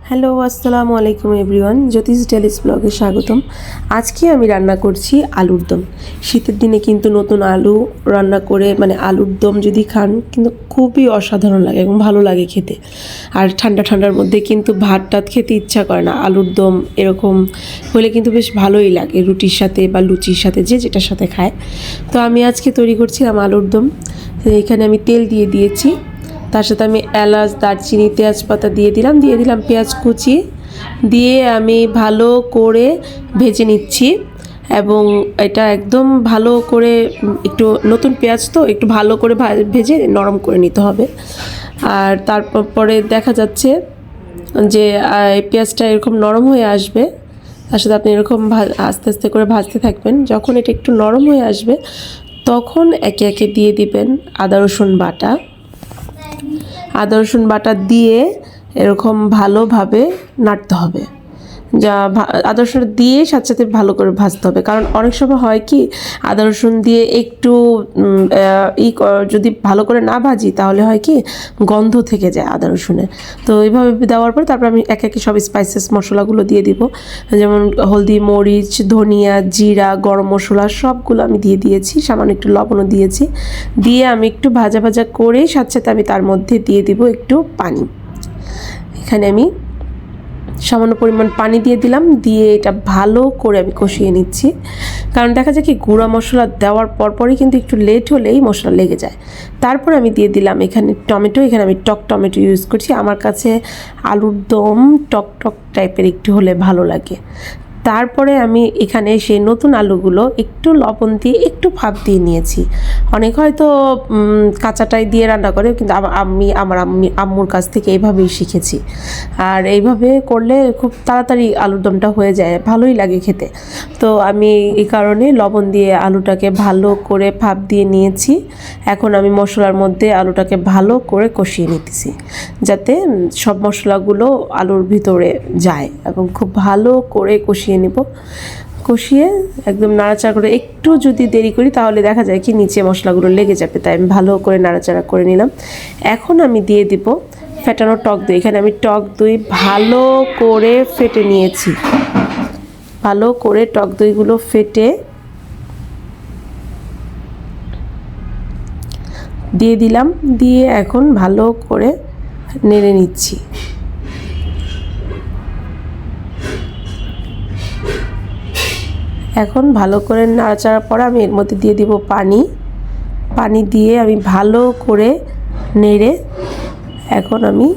Hello আসসালামু আলাইকুম everyone, জ্যোতিষ dailies ব্লগে স্বাগতম। আজকে আমি রান্না করছি আলুর দম। শীতের দিনে কিন্তু নতুন আলু রান্না করে আলুর দম যদি খান কিন্তু খুবই অসাধারণ লাগে এবং ভালো লাগে খেতে। আর ঠান্ডার মধ্যে কিন্তু ভাত টাত খেতে ইচ্ছা করে না, আলুর দম এরকম হলে কিন্তু বেশ ভালোই লাগে রুটির সাথে বা লুচির সাথে, যে যেটার সাথে খায়। তো আমি আজকে তৈরি করছিলাম আলুর দম। এখানে আমি তেল দিয়ে দিয়েছি, তার সাথে আমি এলাচ, দারচিনি, তেজপাতা দিয়ে দিলাম পেঁয়াজ কুচি দিয়ে আমি ভালো করে ভেজে নিচ্ছি। এবং এটা একদম ভালো করে একটু নতুন পেঁয়াজ তো একটু ভালো করে ভেজে নরম করে নিতে হবে। আর তারপরে দেখা যাচ্ছে যে পেঁয়াজটা এরকম নরম হয়ে আসবে, তার সাথে আপনি এরকম আস্তে আস্তে করে ভাজতে থাকবেন। যখন এটা একটু নরম হয়ে আসবে তখন একে একে দিয়ে দিবেন আদা রসুন বাটা দিয়ে এরকম ভালোভাবে নাড়তে হবে। যা আদা রসুন দিয়ে সাথে ভালো করে ভাজতে হবে, কারণ অনেক সময় হয় কি আদা রসুন দিয়ে একটু যদি ভালো করে না ভাজি তাহলে হয় কি গন্ধ থেকে যায় আদা রসুনের। তো এইভাবে দেওয়ার পর তারপর আমি একে একে সব স্পাইসেস মশলাগুলো দিয়ে দিব, যেমন হলদি, মরিচ, ধনিয়া, জিরা, গরম মশলা সবগুলো আমি দিয়ে দিয়েছি, সামান্য একটু লবণও দিয়েছি। দিয়ে আমি একটু ভাজা করে সাথে আমি তার মধ্যে দিয়ে দিব একটু পানি। এখানে আমি সামান্য পরিমাণ পানি দিয়ে দিলাম, দিয়ে এটা ভালো করে আমি কষিয়ে নিচ্ছি। কারণ দেখা যায় কি গুঁড়া মশলা দেওয়ার পরপরই কিন্তু একটু লেট হলেই মশলা লেগে যায়। তারপর আমি দিয়ে দিলাম এখানে টমেটো। এখানে আমি টক টমেটো ইউজ করছি, আমার কাছে আলুর দম টক টাইপের একটু হলে ভালো লাগে। তারপরে আমি এখানে সেই নতুন আলুগুলো একটু লবণ দিয়ে একটু ভাপ দিয়ে নিয়েছি। অনেক হয়তো কাঁচাটাই দিয়ে রান্না করে, কিন্তু আমি আমার আম্মুর কাছ থেকে এইভাবেই শিখেছি। আর এইভাবে করলে খুব তাড়াতাড়ি আলুর দমটা হয়ে যায়, ভালোই লাগে খেতে। তো আমি এই কারণে লবণ দিয়ে আলুটাকে ভালো করে ভাপ দিয়ে নিয়েছি। এখন আমি মশলার মধ্যে আলুটাকে ভালো করে কষিয়ে নিতেছি, যাতে সব মশলাগুলো আলুর ভিতরে যায় এবং খুব ভালো করে কষিয়ে একদম নাড়াচাড়া করে। একটু যদি দেরি করি তাহলে দেখা যায় কি নিচে মশলাগুলো লেগে যাবে, তাই আমি ভালো করে নাড়াচাড়া করে নিলাম। এখন আমি দিয়ে দিব ফেটানো টক দই। এখানে আমি টক দই ভালো করে ফেটে নিয়েছি। ভালো করে টক দইগুলো ফেটে দিয়ে দিলাম, দিয়ে এখন ভালো করে নেড়ে নিচ্ছি। এখন ভালো করে নাড়াচাড়ার পরে আমি এর মধ্যে দিয়ে দিব পানি দিয়ে আমি ভালো করে নেড়ে, এখন আমি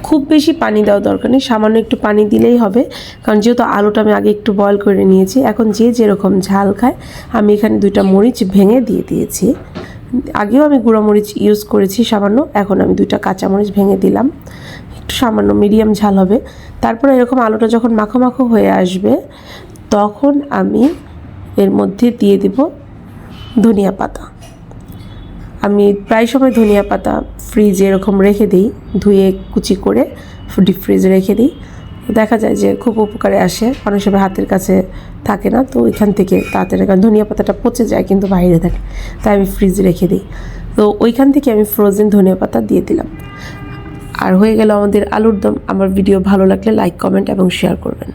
খুব বেশি পানি দেওয়া দরকার নেই, সামান্য একটু পানি দিলেই হবে। কারণ যেহেতু আলুটা আমি আগে একটু বয়েল করে নিয়েছি। এখন যে যেরকম ঝাল খায়, আমি এখানে 2টা মরিচ ভেঙে দিয়ে দিয়েছি। আগেও আমি গুঁড়ো মরিচ ইউজ করেছি সামান্য, এখন আমি 2টা কাঁচা মরিচ ভেঙে দিলাম। একটু সামান্য মিডিয়াম ঝাল হবে। তারপরে এরকম আলুটা যখন মাখো হয়ে আসবে তখন আমি এর মধ্যে দিয়ে দিব ধনিয়া পাতা। আমি প্রায় সময় ধনিয়া পাতা ফ্রিজে এরকম রেখে দিই, ধুয়ে কুচি করে ডিপ ফ্রিজে রেখে দিই। দেখা যায় যে খুব উপকারে আসে, অনেক সময় হাতের কাছে থাকে না, তো ওইখান থেকে তাড়াতাড়ি, কারণ ধনিয়া পাতাটা পচে যায় কিন্তু বাইরে থাকে, তাই আমি ফ্রিজে রেখে দিই। তো ওইখান থেকে আমি ফ্রোজেন ধনিয়া পাতা দিয়ে দিলাম। আর হয়ে গেল আমাদের আলুর দম। আমার ভিডিও ভালো লাগলে লাইক, কমেন্ট এবং শেয়ার করবেন।